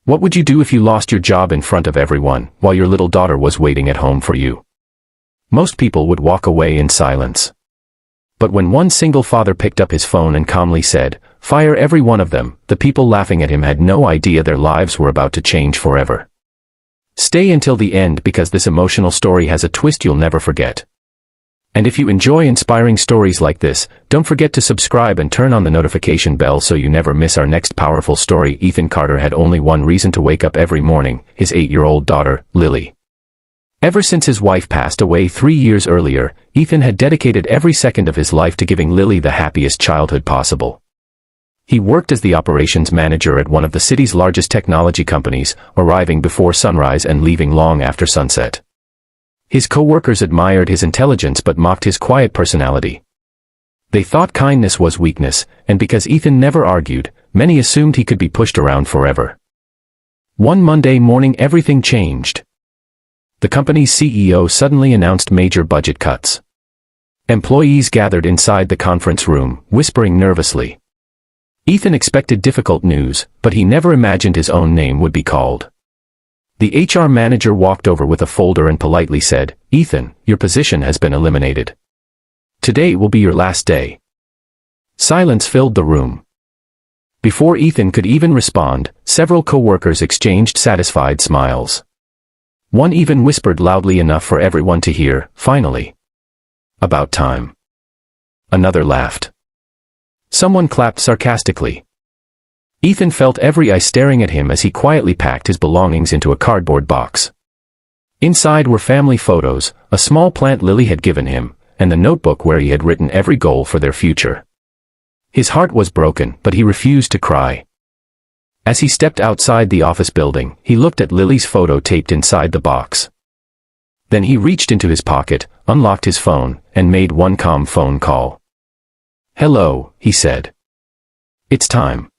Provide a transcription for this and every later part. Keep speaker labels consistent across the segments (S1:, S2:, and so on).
S1: What would you do if you lost your job in front of everyone, while your little daughter was waiting at home for you? Most people would walk away in silence. But when one single father picked up his phone and calmly said, "Fire every one of them," the people laughing at him had no idea their lives were about to change forever. Stay until the end because this emotional story has a twist you'll never forget. And if you enjoy inspiring stories like this, don't forget to subscribe and turn on the notification bell so you never miss our next powerful story. Ethan Carter had only one reason to wake up every morning: his 8-year-old daughter, Lily. Ever since his wife passed away 3 years earlier, Ethan had dedicated every second of his life to giving Lily the happiest childhood possible. He worked as the operations manager at one of the city's largest technology companies, arriving before sunrise and leaving long after sunset. His coworkers admired his intelligence but mocked his quiet personality. They thought kindness was weakness, and because Ethan never argued, many assumed he could be pushed around forever. One Monday morning everything changed. The company's CEO suddenly announced major budget cuts. Employees gathered inside the conference room, whispering nervously. Ethan expected difficult news, but he never imagined his own name would be called. The HR manager walked over with a folder and politely said, "Ethan, your position has been eliminated. Today will be your last day." Silence filled the room. Before Ethan could even respond, several coworkers exchanged satisfied smiles. One even whispered loudly enough for everyone to hear, "Finally. About time." Another laughed. Someone clapped sarcastically. Ethan felt every eye staring at him as he quietly packed his belongings into a cardboard box. Inside were family photos, a small plant Lily had given him, and the notebook where he had written every goal for their future. His heart was broken, but he refused to cry. As he stepped outside the office building, he looked at Lily's photo taped inside the box. Then he reached into his pocket, unlocked his phone, and made one calm phone call. "Hello," he said. "It's time."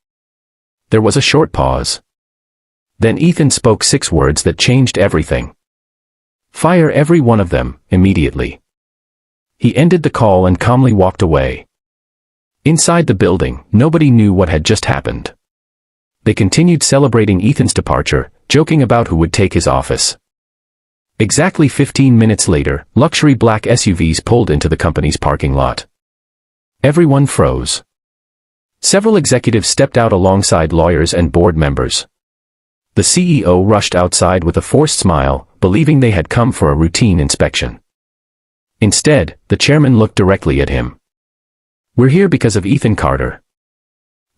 S1: There was a short pause. Then Ethan spoke 6 words that changed everything. "Fire every one of them, immediately." He ended the call and calmly walked away. Inside the building, nobody knew what had just happened. They continued celebrating Ethan's departure, joking about who would take his office. Exactly 15 minutes later, luxury black SUVs pulled into the company's parking lot. Everyone froze. Several executives stepped out alongside lawyers and board members. The CEO rushed outside with a forced smile, believing they had come for a routine inspection. Instead, the chairman looked directly at him. "We're here because of Ethan Carter."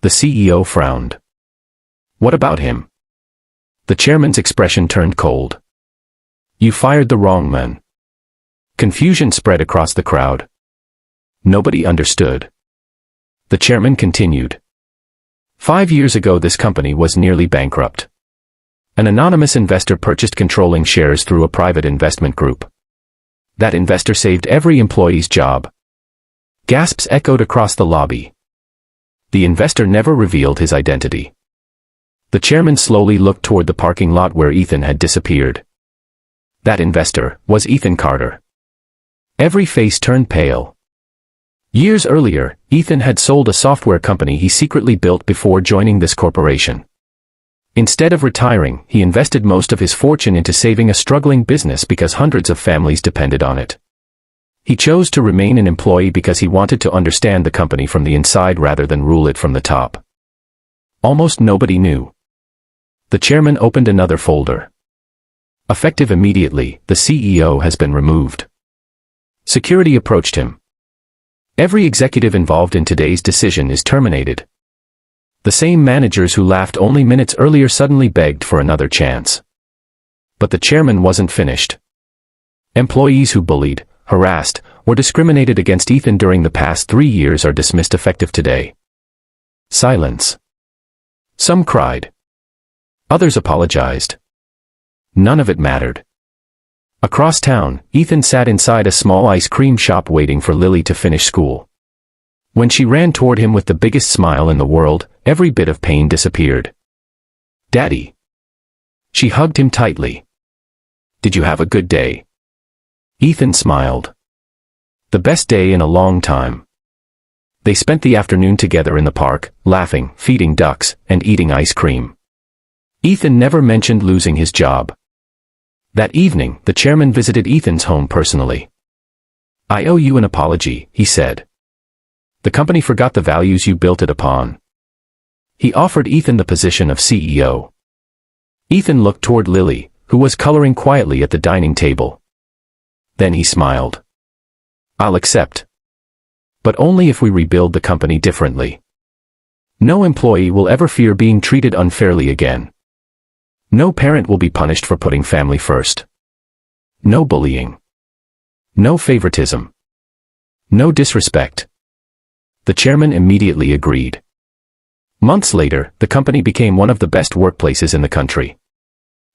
S1: The CEO frowned. "What about him?" The chairman's expression turned cold. "You fired the wrong man." Confusion spread across the crowd. Nobody understood. The chairman continued. 5 years ago this company was nearly bankrupt. An anonymous investor purchased controlling shares through a private investment group. That investor saved every employee's job. Gasps echoed across the lobby. The investor never revealed his identity. The chairman slowly looked toward the parking lot where Ethan had disappeared. That investor was Ethan Carter. Every face turned pale. Years earlier, Ethan had sold a software company he secretly built before joining this corporation. Instead of retiring, he invested most of his fortune into saving a struggling business because hundreds of families depended on it. He chose to remain an employee because he wanted to understand the company from the inside rather than rule it from the top. Almost nobody knew. The chairman opened another folder. Effective immediately, the CEO has been removed. Security approached him. Every executive involved in today's decision is terminated. The same managers who laughed only minutes earlier suddenly begged for another chance. But the chairman wasn't finished. Employees who bullied, harassed, or discriminated against Ethan during the past 3 years are dismissed effective today. Silence. Some cried. Others apologized. None of it mattered. Across town, Ethan sat inside a small ice cream shop waiting for Lily to finish school. When she ran toward him with the biggest smile in the world, every bit of pain disappeared. "Daddy." She hugged him tightly. "Did you have a good day?" Ethan smiled. "The best day in a long time." They spent the afternoon together in the park, laughing, feeding ducks, and eating ice cream. Ethan never mentioned losing his job. That evening, the chairman visited Ethan's home personally. "I owe you an apology," he said. "The company forgot the values you built it upon." He offered Ethan the position of CEO. Ethan looked toward Lily, who was coloring quietly at the dining table. Then he smiled. "I'll accept. But only if we rebuild the company differently. No employee will ever fear being treated unfairly again. No parent will be punished for putting family first. No bullying. No favoritism. No disrespect." The chairman immediately agreed. Months later, the company became one of the best workplaces in the country.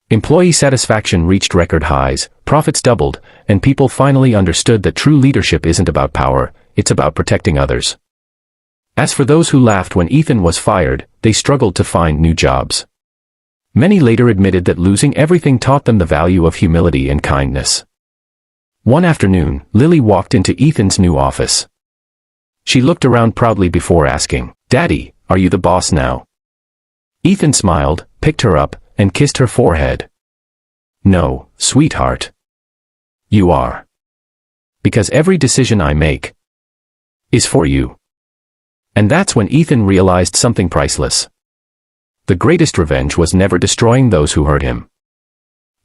S1: Employee satisfaction reached record highs, profits doubled, and people finally understood that true leadership isn't about power, it's about protecting others. As for those who laughed when Ethan was fired, they struggled to find new jobs. Many later admitted that losing everything taught them the value of humility and kindness. One afternoon, Lily walked into Ethan's new office. She looked around proudly before asking, "Daddy, are you the boss now?" Ethan smiled, picked her up, and kissed her forehead. "No, sweetheart. You are. Because every decision I make is for you." And that's when Ethan realized something priceless. The greatest revenge was never destroying those who hurt him.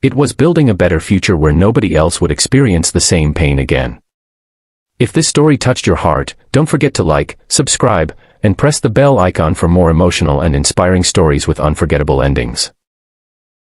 S1: It was building a better future where nobody else would experience the same pain again. If this story touched your heart, don't forget to like, subscribe, and press the bell icon for more emotional and inspiring stories with unforgettable endings.